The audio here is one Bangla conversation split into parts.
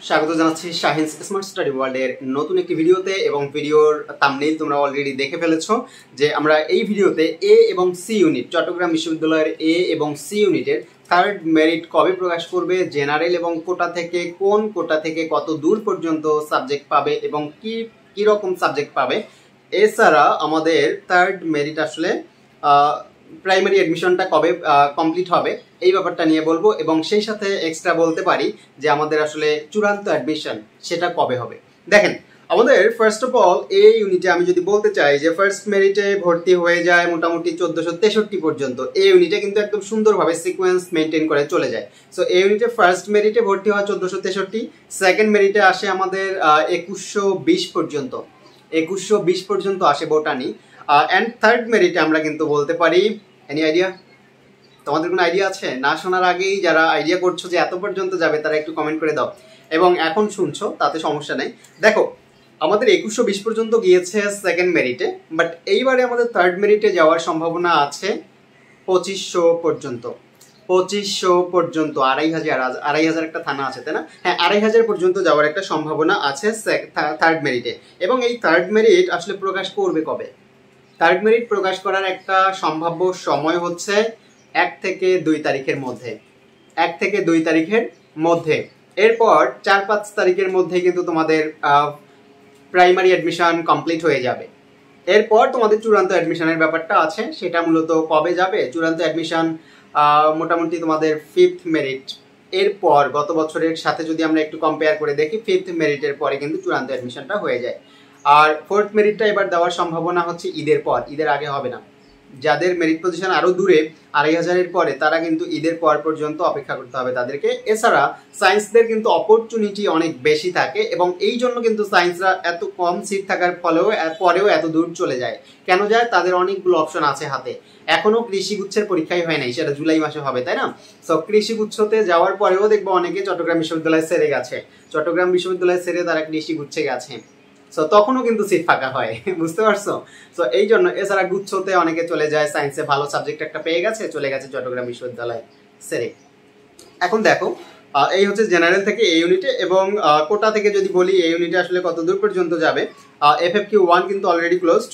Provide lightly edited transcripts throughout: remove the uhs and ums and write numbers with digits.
স্বাগত জানাচ্ছি শাহিনস স্মার্ট স্টাডি ওয়ার্ল্ডের নতুন একটি ভিডিওতে এবং ভিডিওর থাম্বনেইল তোমরা অলরেডি দেখে ফেলেছো যে আমরা এই ভিডিওতে এ এবং সি ইউনিট চট্টগ্রাম বিশ্ববিদ্যালয়ের এ এবং সি ইউনিটের থার্ড মেরিট কবে প্রকাশ করবে, জেনারেল এবং কোটা থেকে কোন কোটা থেকে কত দূর পর্যন্ত সাবজেক্ট পাবে এবং কি রকম সাবজেক্ট পাবে, এছাড়া আমাদের থার্ড মেরিট আসলে প্রাইমারি অ্যাডমিশনটা কবে কমপ্লিট হবে এই ব্যাপারটা নিয়ে বলবো এবং সেই সাথে এক্সট্রা বলতে পারি যে আমাদের আসলে চূড়ান্ত অ্যাডমিশন সেটা কবে হবে। দেখেন, আমাদের ফার্স্ট অফ অল এই ইউনিটে আমি যদি বলতে চাই যে ফার্স্ট মেরিটে ভর্তি হয়ে যায় মোটামুটি 1463 পর্যন্ত। এই ইউনিটে কিন্তু একদম সুন্দরভাবে সিকোয়েন্স মেনটেন করে চলে যায়। সো এই ইউনিটে ফার্স্ট মেরিটে ভর্তি হয় 1463, সেকেন্ড মেরিটে আসে আমাদের 2120 পর্যন্ত, 2120 পর্যন্ত আসে বোটানি। অ্যান্ড থার্ড মেরিটে আমরা কিন্তু বলতে পারি, এনি আইডিয়া? তোমাদের কোনো আইডিয়া আছে? না শোনার আগেই যারা আইডিয়া করছো যে এত পর্যন্ত যাবে তারা একটু কমেন্ট করে দাও, এবং এখন শুনছো তাতে সমস্যা নেই। দেখো, আমাদের 2120 পর্যন্ত গিয়েছে সেকেন্ড মেরিটে, বাট এইবারে আমাদের থার্ড মেরিটে যাওয়ার সম্ভাবনা আছে 2500 পর্যন্ত। 2500 পর্যন্ত, 2500 একটা থানা আছে তাই না? হ্যাঁ, 2500 পর্যন্ত যাওয়ার একটা সম্ভাবনা আছে থার্ড মেরিটে। এবং এই থার্ড মেরিট আসলে প্রকাশ করবে কবে? থার্ড মেরিট প্রকাশ করার একটা সম্ভাব্য সময় হচ্ছে 1 থেকে 2 তারিখের মধ্যে, 1 থেকে 2 তারিখের মধ্যে। এরপর 4-5 তারিখের মধ্যে কিন্তু তোমাদের প্রাইমারি অ্যাডমিশন কমপ্লিট হয়ে যাবে। এরপর তোমাদের চূড়ান্ত অ্যাডমিশনের ব্যাপারটা আছে, সেটা মূলত কবে যাবে? চূড়ান্ত অ্যাডমিশন মোটামুটি তোমাদের ফিফথ মেরিট এরপর, গত বছরের সাথে যদি আমরা একটু কম্পেয়ার করে দেখি, ফিফথ মেরিটের পরে কিন্তু চূড়ান্ত অ্যাডমিশনটা হয়ে যায়। আর ফোর্থ মেরিটটা এবার দেওয়ার সম্ভাবনা হচ্ছে ঈদের পর, ঈদের আগে হবে না। যাদের মেরিট পজিশন আরও দূরে 2500-এর পরে, তারা কিন্তু ঈদের পর পর্যন্ত অপেক্ষা করতে হবে তাদেরকে। এছাড়া সায়েন্সদের কিন্তু অপরচুনিটি অনেক বেশি থাকে এবং এই জন্য কিন্তু সায়েন্সরা এত কম সিট থাকার পরেও এত দূর চলে যায়। কেন যায়? তাদের অনেকগুলো অপশন আছে হাতে। এখনও কৃষিগুচ্ছের পরীক্ষাই হয় নাই, সেটা জুলাই মাসে হবে তাই না? সো কৃষিগুচ্ছতে যাওয়ার পরেও দেখবো অনেকে চট্টগ্রাম বিশ্ববিদ্যালয় ছেড়ে গেছে, চট্টগ্রাম বিশ্ববিদ্যালয় ছেড়ে তারা কৃষিগুচ্ছে গেছে। সো তখনও কিন্তু সিট ফাঁকা হয়, বুঝতে পারছো? সো এই জন্য, এছাড়া গুচ্ছতে অনেকে চলে যায়, সায়েন্সে ভালো সাবজেক্ট একটা পেয়ে গেছে, চলে গেছে চট্টগ্রাম বিশ্ববিদ্যালয় ছেড়ে। এখন দেখো, এই হচ্ছে জেনারেল থেকে এই ইউনিটে। এবং কোটা থেকে যদি বলি এই ইউনিটে আসলে কত দূর পর্যন্ত যাবে, FFQ1 কিন্তু অলরেডি ক্লোজড,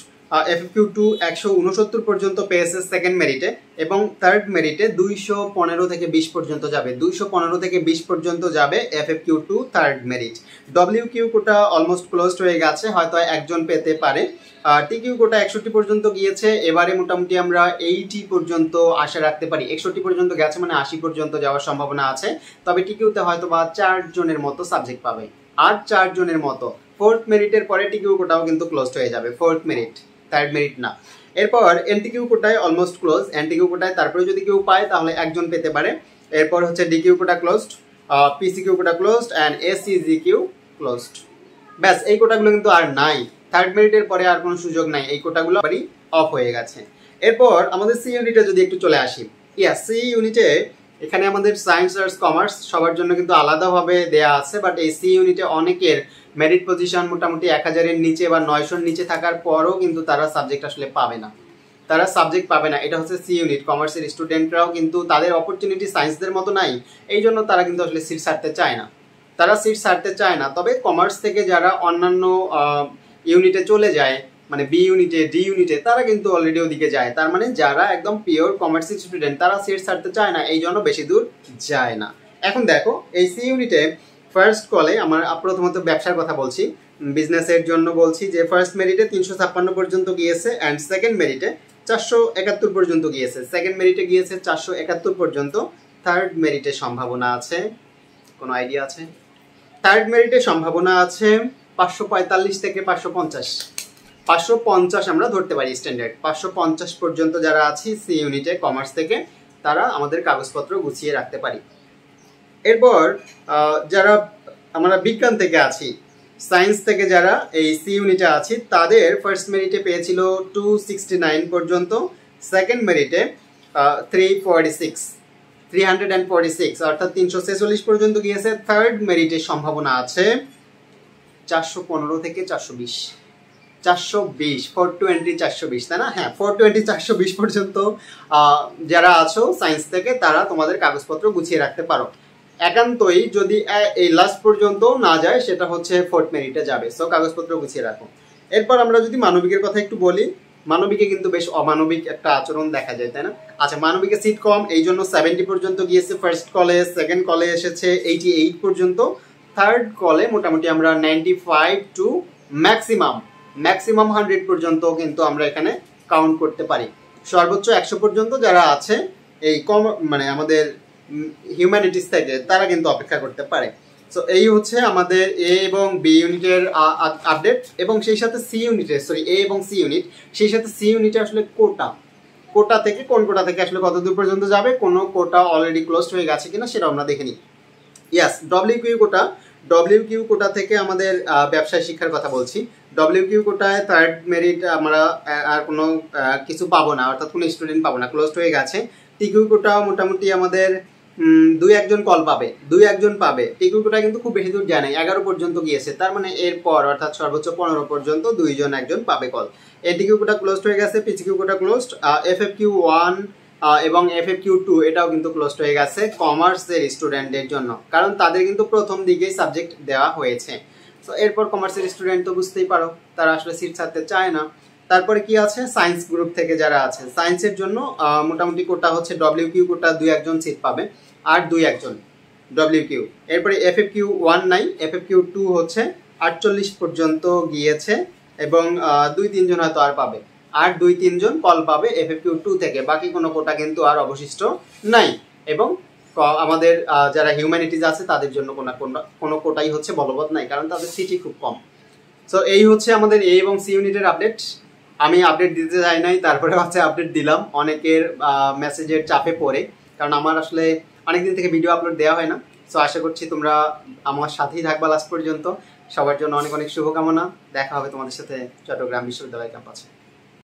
FFQ2 169 পর্যন্ত পেয়েছে সেকেন্ড মেরিটে, এবং থার্ড মেরিটে 215 থেকে 20 পর্যন্ত যাবে, 215 থেকে 20 পর্যন্ত যাবে FFQ2 থার্ড মেরিট। WQ কোটা অলমোস্ট ক্লোজড হয়ে গেছে, হয়তো একজন পেতে পারে। TQ কোটা 61 পর্যন্ত গিয়েছে, এবারে মোটামুটি আমরা 80 পর্যন্ত আশা রাখতে পারি। 61 পর্যন্ত গেছে মানে 80 পর্যন্ত যাওয়ার সম্ভাবনা আছে। তবে TQতে হয়তো বা 4 জনের মতো সাবজেক্ট পাবে, আর 4 জনের মতো। ফোর্থ মেরিটের পরে TQ কোটাও কিন্তু ক্লোজড হয়ে যাবে, ফোর্থ মেরিট, থার্ড মেরিট না। এরপর NTQ কোটায় অলমোস্ট ক্লোজ, NTQ কোটায় তারপরে যদি কেউ পায় তাহলে একজন পেতে পারে। এরপর হচ্ছে DQ quota closed, PCQ quota closed and SCGQ closed. ব্যাস, এই কোটাগুলো কিন্তু আর নাই, থার্ড মেরিটের পরে আর কোনো সুযোগ নাই, এই কোটাগুলো অফ হয়ে গেছে। এরপর আমাদের সি ইউনিটে যদি একটু চলে আসি, সি ইউনিটে এখানে আমাদের সায়েন্স, আর্টস, কমার্স সবার জন্য কিন্তু আলাদাভাবে দেয়া আছে, বাট এই সি ইউনিটে অনেকের মেরিট পজিশন মোটামুটি 1000-এর নিচে বা 900-র নিচে থাকার পরও কিন্তু তারা সাবজেক্ট আসলে পাবে না, তারা সাবজেক্ট পাবে না। এটা হচ্ছে সি ইউনিট। কমার্সের স্টুডেন্টরাও কিন্তু তাদের অপরচুনিটি সায়েন্সদের মতো নাই, এই জন্য তারা কিন্তু আসলে সিট ছাড়তে চায় না, তারা সিট ছাড়তে চায় না। তবে কমার্স থেকে যারা অন্যান্য ইউনিটে চলে যায়, মানে বি ইউনিটে, ডি ইউনিটে, তারা কিন্তু অলরেডি ওদিকে যায়। তার মানে যারা একদম পিওর কমার্সের স্টুডেন্ট তারা সিট ছাড়তে চায় না, এই জন্য বেশি দূর যায় না। এখন দেখো, এই সি ইউনিটে ফার্স্ট কলে আমার প্রথমত ব্যবসার কথা বলছি, বিজনেসের জন্য বলছি যে ফার্স্ট মেরিটে 356 পর্যন্ত গিয়েছে অ্যান্ড সেকেন্ড মেরিটে 471 পর্যন্ত গিয়েছে, সেকেন্ড মেরিটে গিয়েছে 471 পর্যন্ত। থার্ড মেরিটে সম্ভাবনা আছে, কোনো আইডিয়া আছে? থার্ড মেরিটে সম্ভাবনা আছে 545 থেকে 550, 550 আমরা ধরতে পারি স্ট্যান্ডার্ড। 550 পর্যন্ত যারা আছি সি ইউনিটে কমার্স থেকে, তারা আমাদের কাগজপত্র গুছিয়ে রাখতে পারি। এরপর যারা আমরা বিজ্ঞান থেকে আছি, সায়েন্স থেকে যারা এই সি ইউনিটে আছি, তাদের ফার্স্ট মেরিটে পেয়েছিল 269 পর্যন্ত, সেকেন্ড মেরিটে 346 অর্থাৎ 346 পর্যন্ত গিয়েছে। থার্ড মেরিটের সম্ভাবনা আছে 415 থেকে 420, 420 420 তাই না? হ্যাঁ, 420 420 পর্যন্ত যারা আছো সায়েন্স থেকে, তারা তোমাদের কাগজপত্র গুছিয়ে রাখতে পারো। একান্তই যদি এই লাস্ট পর্যন্ত না যায় সেটা হচ্ছে ফোর্থ মেরিটে যাবে। সো কাগজপত্র গুছিয়ে রাখো। এরপর আমরা যদি মানবিকের কথা একটু বলি, মানবিকে কিন্তু বেশ অমানবিক একটা আচরণ দেখা যায়, তাই না? আচ্ছা, মানবিকে সিট কম, এই জন্য 70 পর্যন্ত গিয়েছে ফার্স্ট কলে, সেকেন্ড কলে এসেছে 88 পর্যন্ত, থার্ড কলে মোটামুটি আমরা 95 টু ম্যাক্সিমাম 100 পর্যন্ত কিন্তু আমরা এখানে কাউন্ট করতে পারি। সর্বোচ্চ 100 পর্যন্ত যারা আছে এই মানে আমাদের হিউম্যানিটিস থেকে, তারা কিন্তু অপেক্ষা করতে পারে। সো এই হচ্ছে আমাদের এ এবং বি ইউনিটের আপডেট, এবং সেই সাথে সি ইউনিটের, সরি এ এবং সি ইউনিট, সেই সাথে সি ইউনিটে আসলে কোটা থেকে কোন কোটা থেকে আসলে কত দূর পর্যন্ত যাবে, কোনো কোটা অলরেডি ক্লোজড হয়ে গেছে কিনা সেটা আমরা দেখে নিই। ইয়াস, ডব্লিউ কিউ কোটা থেকে আমাদের ব্যবসায় শিক্ষার কথা বলছি। ডব্লিউ কিউ কোটায় থার্ড মেরিট আমরা আর কোনো কিছু পাবো না, অর্থাৎ কোনো স্টুডেন্ট পাবো না, ক্লোজড হয়ে গেছে। টিকিউ কোটা মোটামুটি আমাদের 2-1 কল পাবে, 2-1 পাবে। টিকিউ কোটা কিন্তু খুব বেশি দূর যায় নাই, 11 পর্যন্ত গিয়েছে, তার মানে এরপর অর্থাৎ সর্বোচ্চ 15 পর্যন্ত 2-1 পাবে কল। এটিকিউ কোটা ক্লোজড হয়ে গেছে, পিসিকিউ কোটা ক্লোজড, এফএফকিউ 1 এবং এফএফকিউ 2 এটাও কিন্তু ক্লোজড হয়ে গেছে কমার্সের স্টুডেন্টদের জন্য, কারণ তাদের কিন্তু প্রথম দিকেই সাবজেক্ট দেওয়া হয়েছে। তো এরপর কমার্সের স্টুডেন্ট তো বুঝতেই পারো, তারা আসলে সিট ছাড়তে চায় না। তারপরে কি আছে, সায়েন্স গ্রুপ থেকে যারা আছে, সায়েন্সের জন্য মোটামুটি কোটা হচ্ছে ডব্লিউ কিউ কোটা 2-1 সিট পাবে, আর 2-1 ডব্লিউ কিউ। এরপরে এফএফকিউ 1 নাই, এফএফকিউ 2 হচ্ছে 48 পর্যন্ত গিয়েছে, এবং 2-3 জন হয়তো আর পাবে, আর 2-3 জন কল পাবে এফএফকিউ 2 থেকে, বাকি কোনো কোটা কিন্তু আর অবশিষ্ট নাই। এবং আমাদের যারা হিউম্যানিটিজ আছে তাদের জন্য কোনো কোটাই হচ্ছে বলবৎ নাই, কারণ তাদের সিটই খুব কম। সো এই হচ্ছে আমাদের এ এবং সি ইউনিটের আপডেট। আমি আপডেট দিতে চাই নাই, তারপরে হচ্ছে আপডেট দিলাম অনেকের মেসেজের চাপে পড়ে, কারণ আমার আসলে অনেকদিন থেকে ভিডিও আপলোড দেওয়া হয় না। সো আশা করছি তোমরা আমার সাথেই থাকবা লাস্ট পর্যন্ত। সবার জন্য অনেক অনেক শুভকামনা। দেখা হবে তোমাদের সাথে চট্টগ্রাম বিশ্ববিদ্যালয় ক্যাম্পাসে।